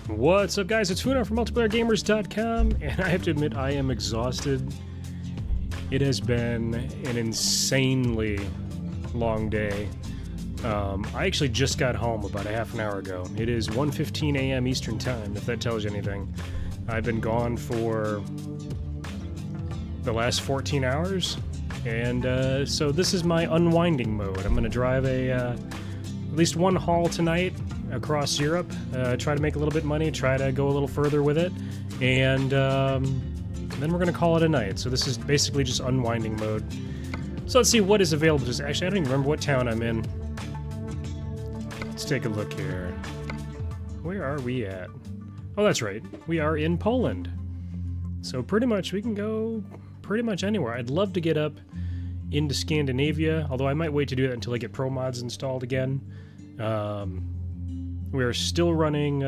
What's up, guys? It's Funar from MultiplayerGamers.com, and I have to admit I am exhausted. It has been an insanely long day. I actually just got home about a half an hour ago. It is 1:15 a.m. Eastern Time, if that tells you anything. I've been gone for the last 14 hours, and so this is my unwinding mode. I'm going to drive at least one haul tonight across Europe, try to make a little bit of money, try to go a little further with it, and then we're going to call it a night. So this is basically just unwinding mode. So let's see what is available. Actually, I don't even remember what town I'm in. Let's take a look here. Where are we at? Oh, that's right. We are in Poland. So pretty much we can go pretty much anywhere. I'd love to get up into Scandinavia, although I might wait to do that until I get pro mods installed again. We're still running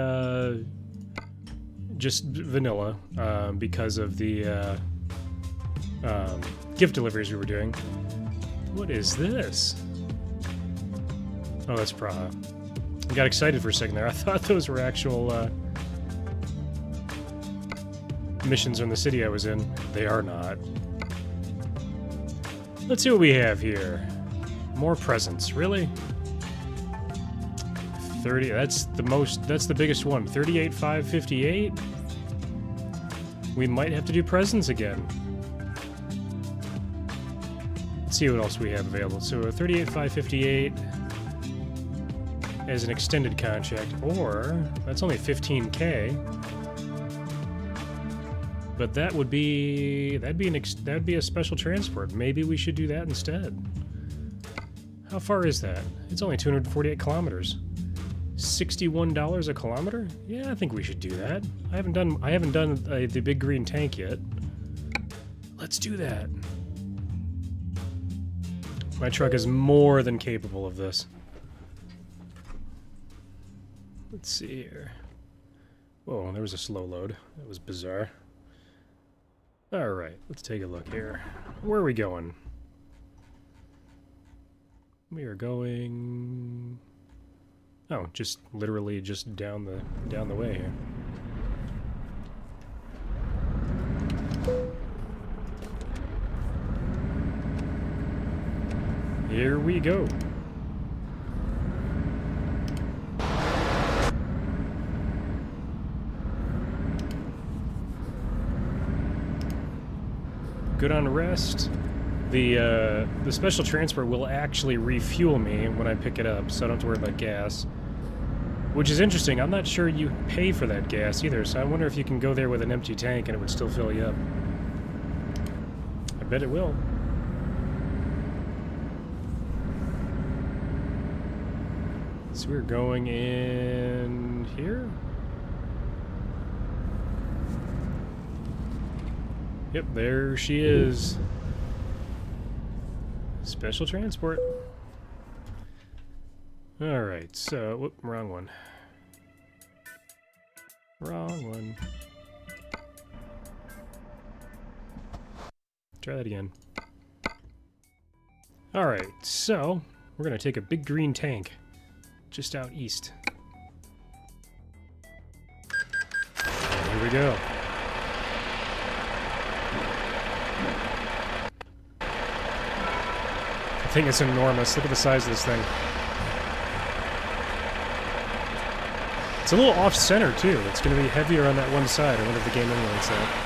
just vanilla because of the gift deliveries we were doing. What is this? Oh, that's Praha. I got excited for a second there. I thought those were actual missions in the city I was in. They are not. Let's see what we have here. More presents, really? 30, that's the biggest one. 38,558. We might have to do presents again. Let's see what else we have available. So a 38,558 as an extended contract, or that's only 15K. But that'd be a special transport. Maybe we should do that instead. How far is that? It's only 248 kilometers. $61 a kilometer? Yeah, I think we should do that. I haven't done the big green tank yet. Let's do that. My truck is more than capable of this. Let's see here. Whoa, there was a slow load. That was bizarre. Alright, let's take a look here. Where are we going? We are going... Oh, just literally just down the way here. Here we go. Good on rest. The special transport will actually refuel me when I pick it up, so I don't have to worry about gas. Which is interesting. I'm not sure you pay for that gas either, so I wonder if you can go there with an empty tank and it would still fill you up. I bet it will. So we're going in here? Yep, there she is. Special transport. Alright, so... Whoop, wrong one. Wrong one. Try that again. Alright, so... We're gonna take a big green tank. Just out east. And here we go. The thing is enormous. Look at the size of this thing. It's a little off-center, too. It's going to be heavier on that one side. I wonder if the game emulates that.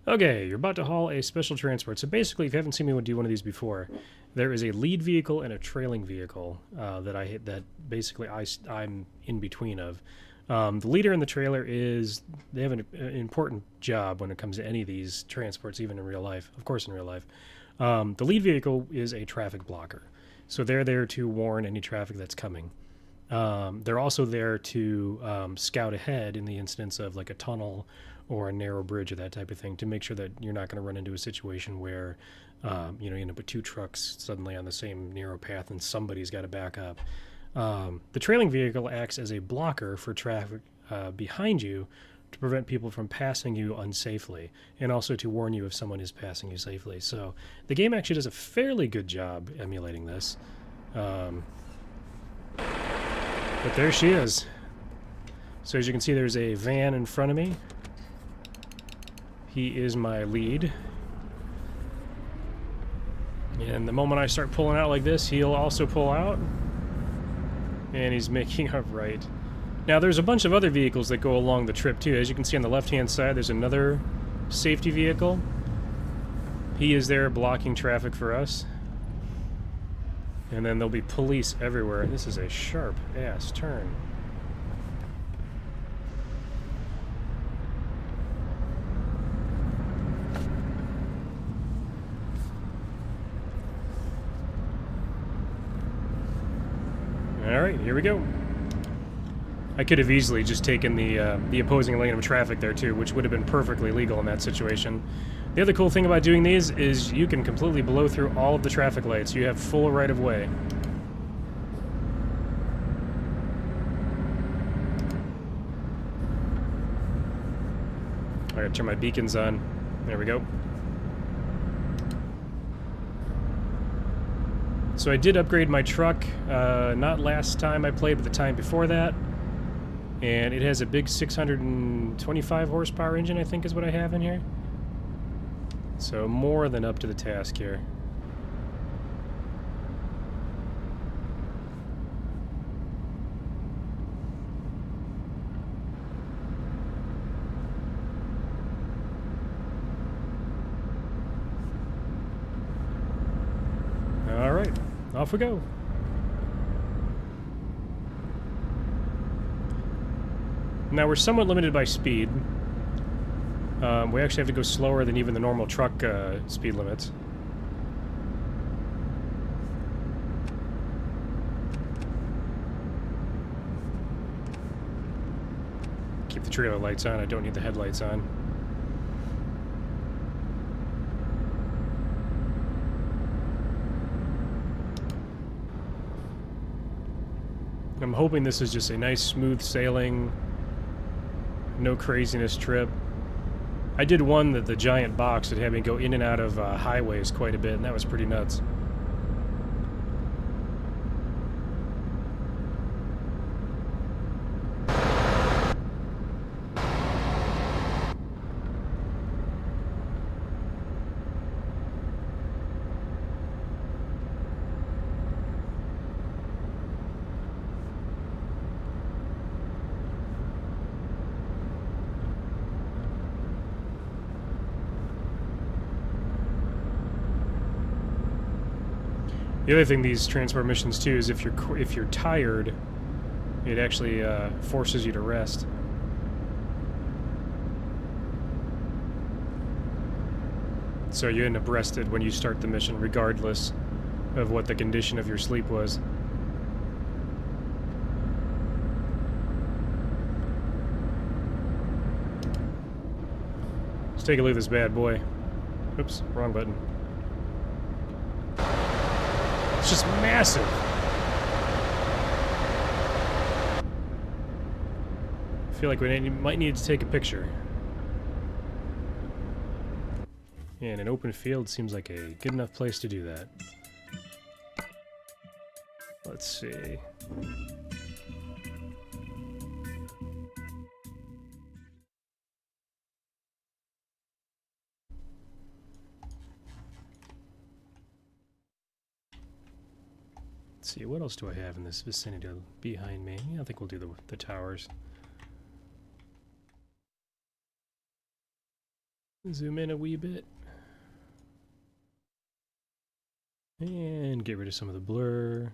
Okay, you're about to haul a special transport. So basically, if you haven't seen me do one of these before, there is a lead vehicle and a trailing vehicle that basically I'm in between of. The leader and the trailer they have an important job when it comes to any of these transports, even in real life. Of course, in real life, the lead vehicle is a traffic blocker, so they're there to warn any traffic that's coming. They're also there to scout ahead in the instance of like a tunnel or a narrow bridge or that type of thing, to make sure that you're not going to run into a situation where you end up with two trucks suddenly on the same narrow path and somebody's got to back up. The trailing vehicle acts as a blocker for traffic behind you to prevent people from passing you unsafely, and also to warn you if someone is passing you safely. So the game actually does a fairly good job emulating this. But there she is. So as you can see, there's a van in front of me. He is my lead. And the moment I start pulling out like this, he'll also pull out. And he's making a right. Now, there's a bunch of other vehicles that go along the trip, too. As you can see on the left-hand side, there's another safety vehicle. He is there blocking traffic for us. And then there'll be police everywhere. This is a sharp-ass turn. Alright, here we go. I could have easily just taken the opposing lane of traffic there too, which would have been perfectly legal in that situation. The other cool thing about doing these is you can completely blow through all of the traffic lights. You have full right of way. I gotta turn my beacons on. There we go. So I did upgrade my truck, not last time I played, but the time before that. And it has a big 625 horsepower engine, I think is what I have in here. So more than up to the task here. Alright, off we go. Now, we're somewhat limited by speed. We actually have to go slower than even the normal truck speed limits. Keep the trailer lights on. I don't need the headlights on. I'm hoping this is just a nice, smooth sailing, no craziness trip. I did one that the giant box that had me go in and out of highways quite a bit, and that was pretty nuts. The other thing these transport missions too is if you're tired, it actually forces you to rest. So you end up rested when you start the mission, regardless of what the condition of your sleep was. Let's take a look at this bad boy. Oops, wrong button. It's just massive. I feel like we might need to take a picture. And an open field seems like a good enough place to do that. Let's see. Let's see, what else do I have in this vicinity behind me? Yeah, I think we'll do the towers. Zoom in a wee bit. And get rid of some of the blur.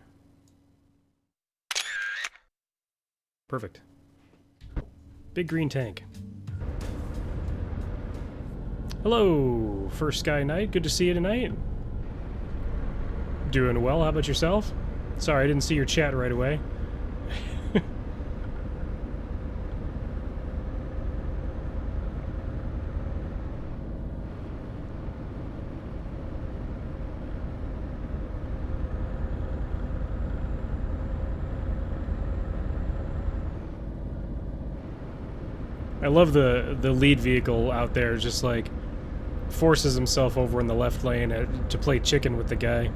Perfect. Big green tank. Hello, First Sky Knight. Good to see you tonight. Doing well. How about yourself? Sorry, I didn't see your chat right away. I love the lead vehicle out there, just like forces himself over in the left lane to play chicken with the guy.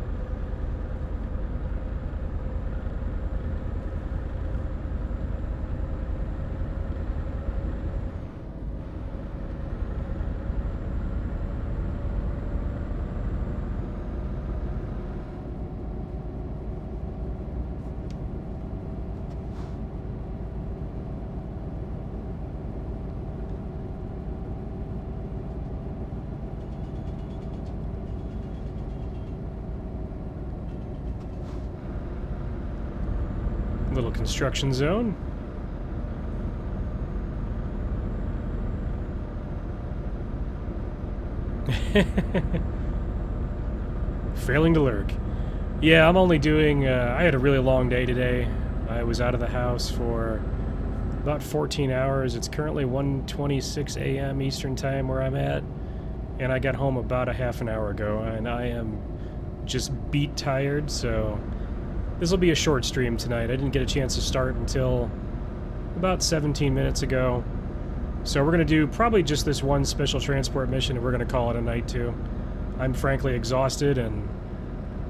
Little construction zone. Failing to lurk. Yeah, I'm only doing, I had a really long day today. I was out of the house for about 14 hours. It's currently 1:26 a.m. Eastern Time where I'm at. And I got home about a half an hour ago, and I am just beat tired, so this will be a short stream tonight. I didn't get a chance to start until about 17 minutes ago. So we're going to do probably just this one special transport mission, and we're going to call it a night too. I'm frankly exhausted, and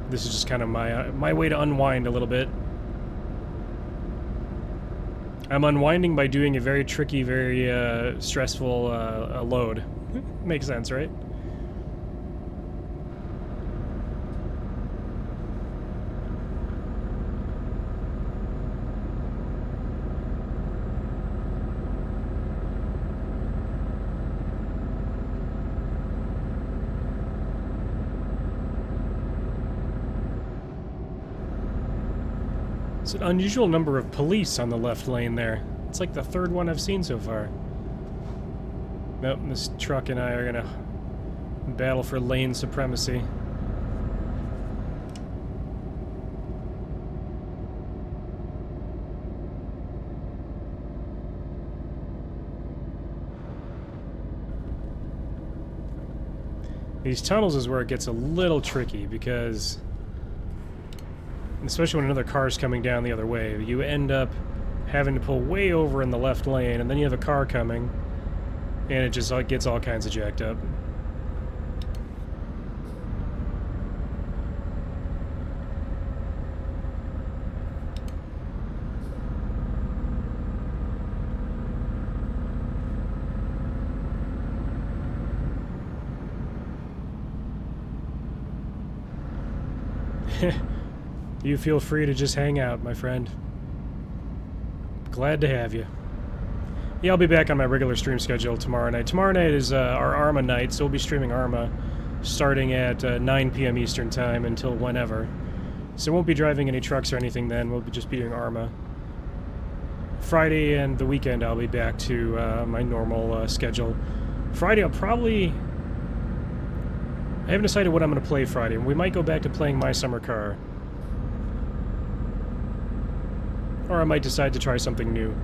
this is just kind of my way to unwind a little bit. I'm unwinding by doing a very tricky, very stressful load. Makes sense, right? It's an unusual number of police on the left lane there. It's like the third one I've seen so far. Nope, this truck and I are gonna battle for lane supremacy. These tunnels is where it gets a little tricky because, especially when another car's coming down the other way, you end up having to pull way over in the left lane, and then you have a car coming, and it just gets all kinds of jacked up. You feel free to just hang out, my friend. Glad to have you. Yeah, I'll be back on my regular stream schedule tomorrow night. Tomorrow night is our Arma night, so we'll be streaming Arma starting at 9 p.m. Eastern Time until whenever. So we won't be driving any trucks or anything then. We'll just be doing Arma. Friday and the weekend I'll be back to my normal schedule. Friday I'll probably... I haven't decided what I'm going to play Friday. We might go back to playing My Summer Car. Or I might decide to try something new.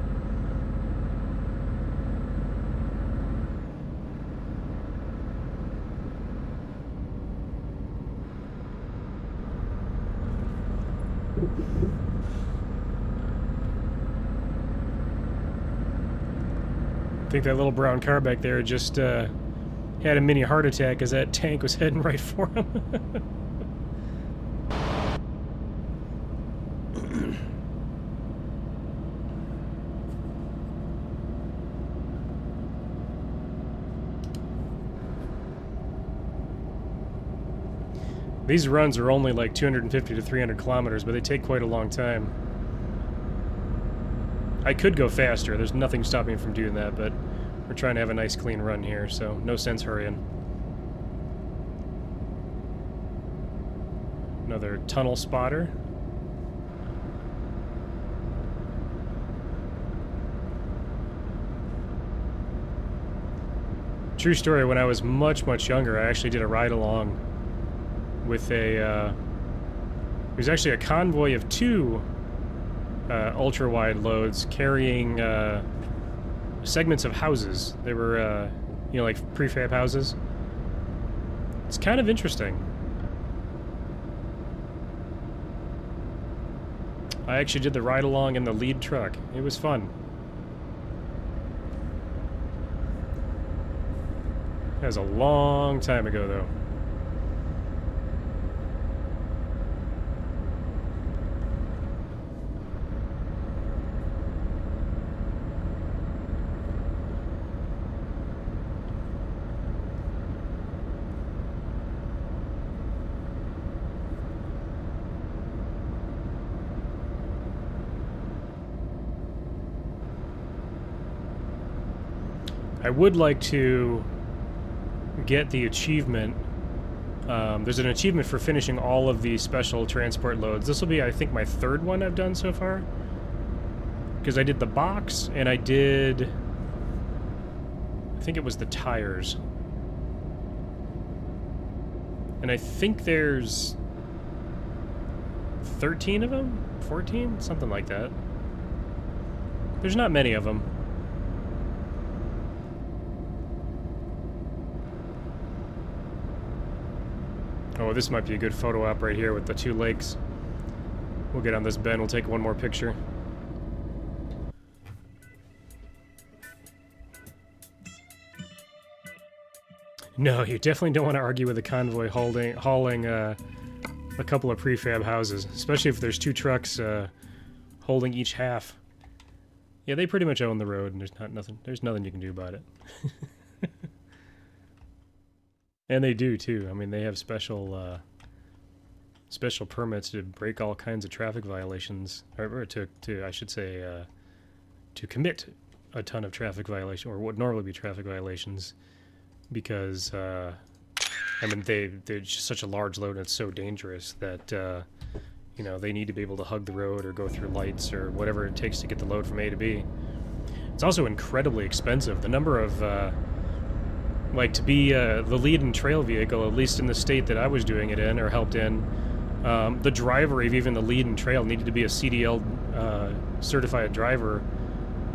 I think that little brown car back there just had a mini heart attack as that tank was heading right for him. These runs are only like 250 to 300 kilometers, but they take quite a long time. I could go faster. There's nothing stopping me from doing that, but we're trying to have a nice clean run here, so no sense hurrying. Another tunnel spotter. True story, when I was much, much younger, I actually did a ride-along with a, it was actually a convoy of two ultra-wide loads carrying segments of houses. They were, you know, like prefab houses. It's kind of interesting. I actually did the ride-along in the lead truck. It was fun. That was a long time ago, though. I would like to get the achievement. There's an achievement for finishing all of the special transport loads. This will be, I think, my third one I've done so far. Because I did the box, and I did... I think it was the tires. And I think there's 13 of them? 14? Something like that. There's not many of them. Oh, this might be a good photo op right here with the two lakes. We'll get on this bend, we'll take one more picture. No, you definitely don't want to argue with a convoy hauling a couple of prefab houses, especially if there's two trucks holding each half. Yeah, they pretty much own the road, and there's nothing you can do about it. And they do too. I mean, they have special permits to break all kinds of traffic violations, or to I should say, to commit a ton of traffic violations, or what normally be traffic violations, because I mean they're just such a large load and it's so dangerous that you know, they need to be able to hug the road or go through lights or whatever it takes to get the load from A to B. It's also incredibly expensive. The number of like, to be the lead and trail vehicle, at least in the state that I was doing it in, or helped in, the driver of even the lead and trail needed to be a CDL certified driver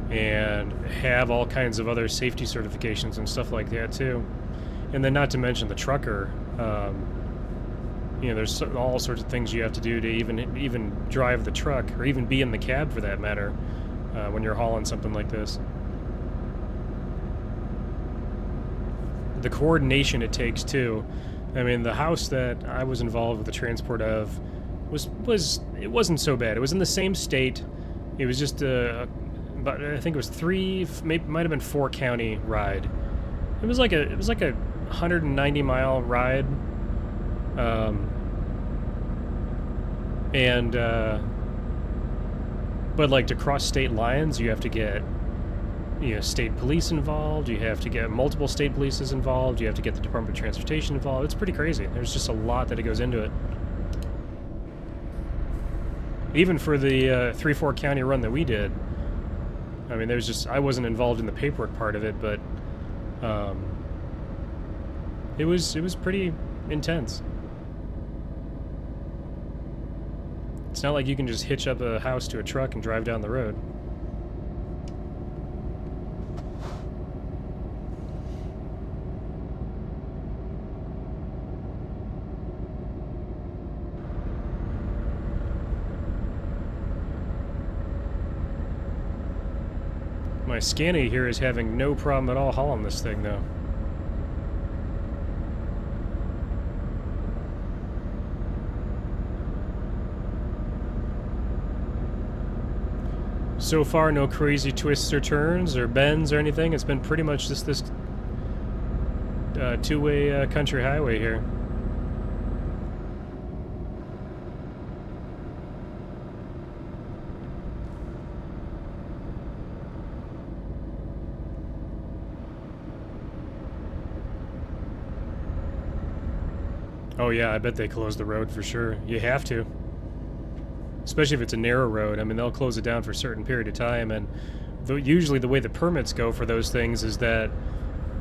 and have all kinds of other safety certifications and stuff like that too. And then not to mention the trucker, you know, there's all sorts of things you have to do to even drive the truck, or even be in the cab for that matter, when you're hauling something like this. The coordination it takes too. I mean, the house that I was involved with the transport of it wasn't so bad. It was in the same state. It was just but I think it was might have been 4-county ride. It was like a 190-mile ride, but like to cross state lines, you have to get, you know, state police involved, you have to get multiple state polices involved, you have to get the Department of Transportation involved. It's pretty crazy. There's just a lot that goes into it. Even for the 3-4 county run that we did, I mean, there's just, I wasn't involved in the paperwork part of it, but it was pretty intense. It's not like you can just hitch up a house to a truck and drive down the road. My Scania here is having no problem at all hauling this thing, though. So far, no crazy twists or turns or bends or anything. It's been pretty much just this two-way country highway here. Oh yeah, I bet they close the road for sure. You have to. Especially if it's a narrow road. I mean, they'll close it down for a certain period of time, and usually the way the permits go for those things is that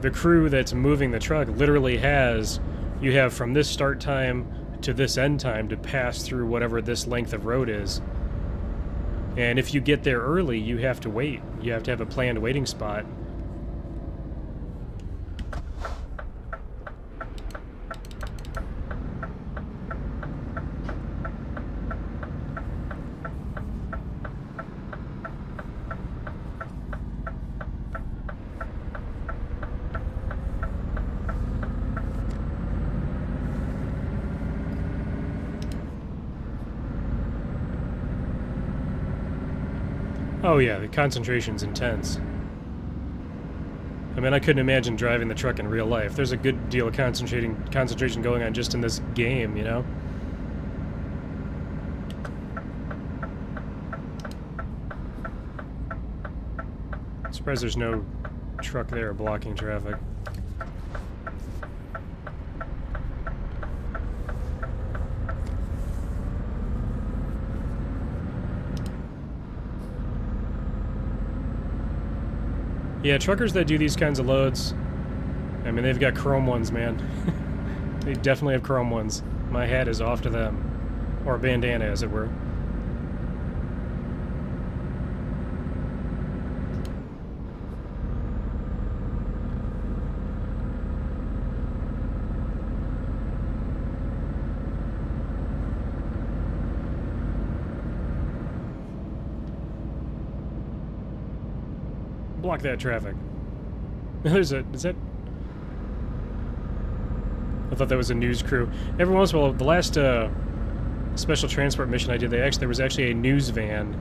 the crew that's moving the truck literally you have from this start time to this end time to pass through whatever this length of road is. And if you get there early, you have to wait. You have to have a planned waiting spot. Oh yeah, the concentration's intense. I mean, I couldn't imagine driving the truck in real life. There's a good deal of concentration going on just in this game, you know? I'm surprised there's no truck there blocking traffic. Yeah, truckers that do these kinds of loads, I mean, they've got chrome ones, man. They definitely have chrome ones. My hat is off to them. Or a bandana, as it were. Block that traffic. Is that... I thought that was a news crew. Every once in a while, the last special transport mission I did, there was actually a news van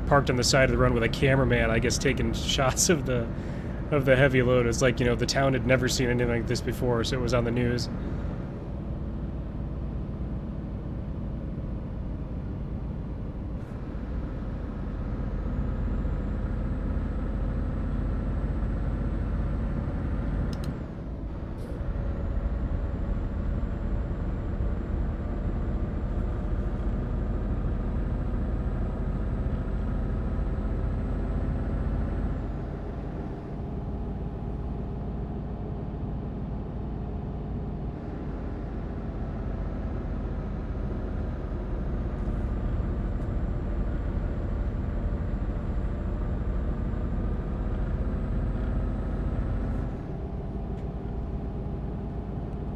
parked on the side of the road with a cameraman, I guess, taking shots of the heavy load. It's like, you know, the town had never seen anything like this before, so it was on the news.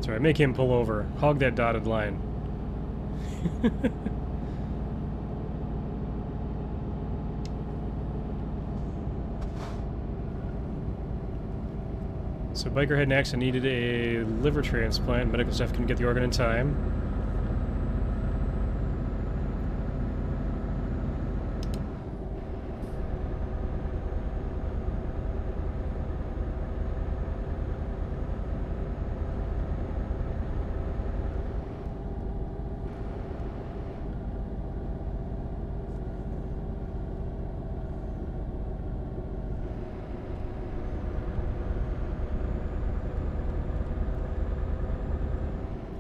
Sorry, make him pull over. Hog that dotted line. So biker had an accident, needed a liver transplant. Medical staff couldn't get the organ in time.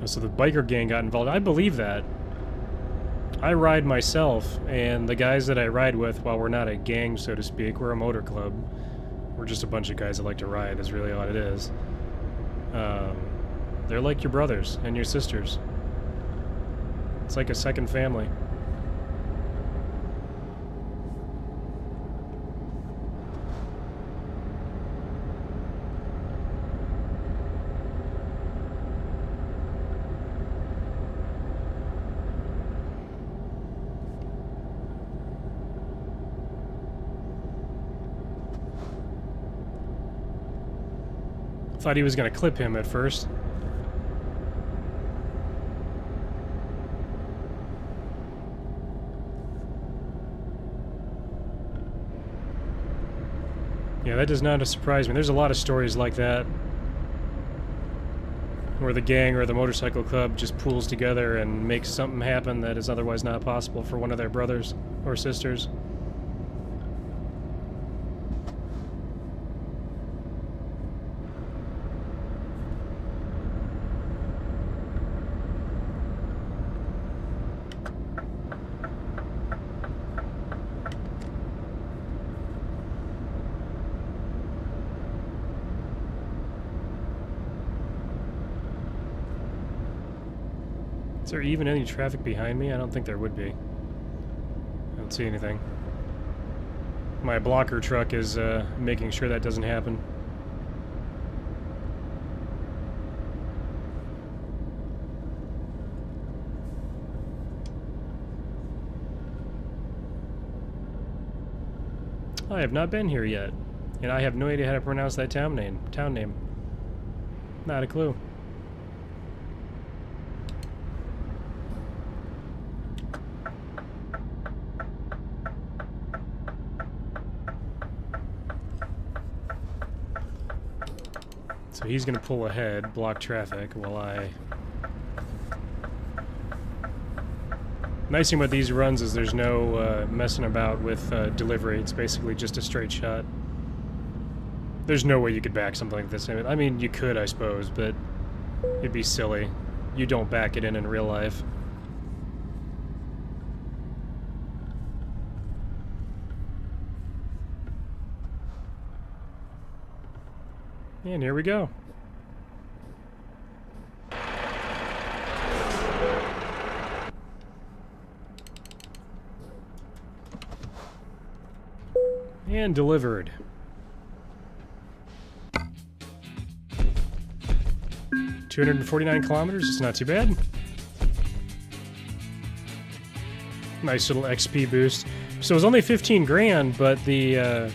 So the biker gang got involved. I believe that. I ride myself, and the guys that I ride with, while we're not a gang, so to speak, we're a motor club. We're just a bunch of guys that like to ride, is really what it is. They're like your brothers and your sisters. It's like a second family. Thought he was going to clip him at first. Yeah, that does not surprise me. There's a lot of stories like that, where the gang or the motorcycle club just pools together and makes something happen that is otherwise not possible for one of their brothers or sisters. Is there even any traffic behind me? I don't think there would be. I don't see anything. My blocker truck is making sure that doesn't happen. I have not been here yet, and I have no idea how to pronounce that town name. Not a clue. So he's going to pull ahead, block traffic, while I... Nice thing about these runs is there's no messing about with delivery. It's basically just a straight shot. There's no way you could back something like this. I mean, you could, I suppose, but it'd be silly. You don't back it in real life. And here we go. And delivered. $249 kilometers, it's not too bad. Nice little XP boost. So it was only 15 grand, but the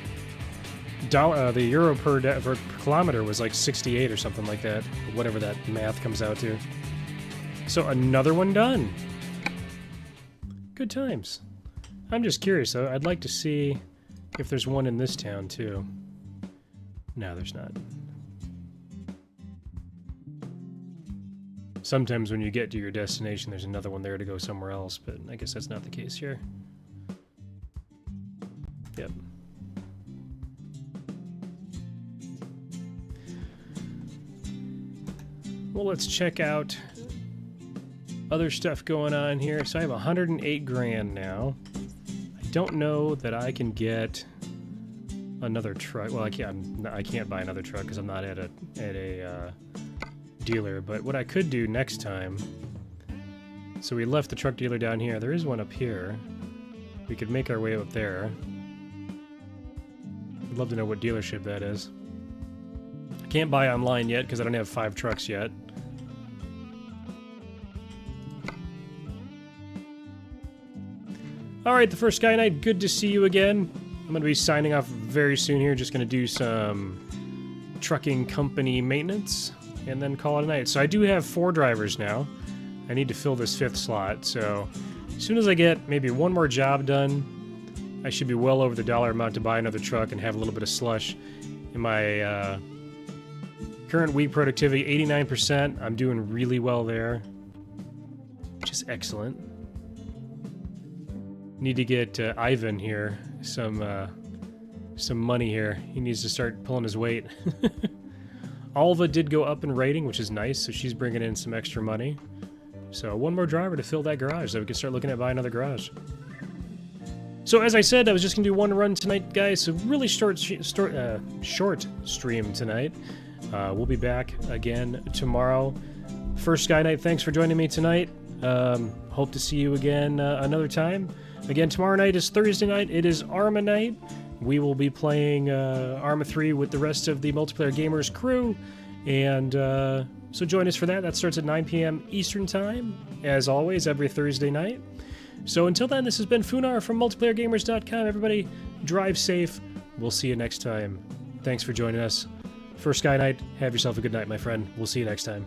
euro per kilometer was like 68 or something like that. Whatever that math comes out to. So another one done. Good times. I'm just curious though. I'd like to see if there's one in this town too. No, there's not. Sometimes when you get to your destination, there's another one there to go somewhere else, but I guess that's not the case here. Yep. Well, let's check out other stuff going on here. So I have 108 grand now. I don't know that I can get another truck. Well, I can't buy another truck because I'm not at a dealer. But what I could do next time. So we left the truck dealer down here. There is one up here. We could make our way up there. I'd love to know what dealership that is. I can't buy online yet because I don't have 5 trucks yet. Alright, the first guy night, good to see you again. I'm going to be signing off very soon here. Just going to do some trucking company maintenance and then call it a night. So I do have 4 drivers now. I need to fill this 5th slot. So as soon as I get maybe one more job done, I should be well over the dollar amount to buy another truck and have a little bit of slush in my current week productivity, 89%. I'm doing really well there, which is excellent. Need to get Ivan here some money here. He needs to start pulling his weight. Alva did go up in rating, which is nice, so she's bringing in some extra money. So one more driver to fill that garage, so we can start looking at buying another garage. So as I said, I was just going to do one run tonight, guys, so really short stream tonight. We'll be back again tomorrow. First Sky Night, thanks for joining me tonight. Hope to see you again another time. Again, tomorrow night is Thursday night. It is Arma night. We will be playing Arma 3 with the rest of the Multiplayer Gamers crew. And so join us for that. That starts at 9 p.m. Eastern Time, as always, every Thursday night. So until then, this has been Funar from MultiplayerGamers.com. Everybody, drive safe. We'll see you next time. Thanks for joining us. First Sky Night, have yourself a good night, my friend. We'll see you next time.